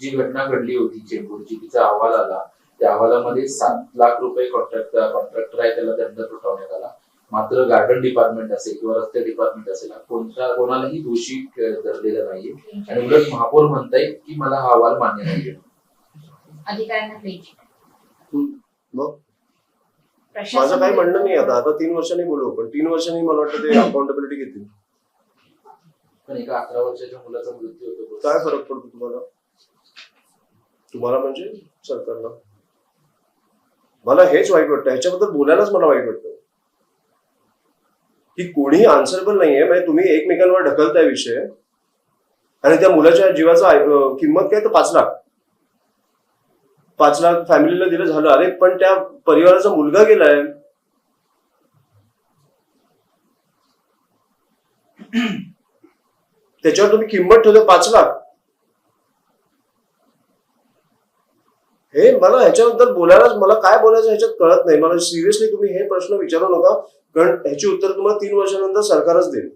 जी घटना घडली होती चेंबूरची, तिचा अहवाल आला. त्या अहवालामध्ये 7 लाख रुपये कॉन्ट्रॅक्टर आहे त्याला दंड ठोठावण्यात आला. मात्र गार्डन डिपार्टमेंट असेल किंवा रस्ते डिपार्टमेंट असेल कोणालाही दोषी धरलेला नाहीये. आणि उलट महापौर म्हणतायत की मला हा अहवाल मान्य नाहीये. अधिकाऱ्यांना मग माझं काही म्हणणं नाही. आता 3 वर्षांनी बोलू, पण 3 वर्षांनी मला वाटतं ते अकाउंटेबिलिटी घेतील. पण एका 11 वर्षाच्या मुलाचा मृत्यू होतो. काय फरक पडतो तुम्हाला म्हणजे सरकारला? मला हेच वाईट वाटतं, ह्याच्याबद्दल बोलायलाच मला वाईट वाटतं की कोणी आन्सरेबल नाहीये. म्हणजे तुम्ही एकमेकांवर ढकलताय विषय, आणि त्या मुलाच्या जीवाचा किंमत काय तर 5 लाख. 5 लाख फॅमिलीला दिलं झालं. अरे पण त्या परिवाराचा मुलगा गेलाय. त्याच्यावर तुम्ही किंमत ठेवता 5 लाख. हे मला ह्याच्याबद्दल बोलायलाच मला काय बोलायचं ह्याच्यात कळत नाही. मला सिरियसली तुम्ही हे प्रश्न विचारू नका, कारण ह्याची उत्तर तुम्हाला 3 वर्षानंतर सरकारच देईल.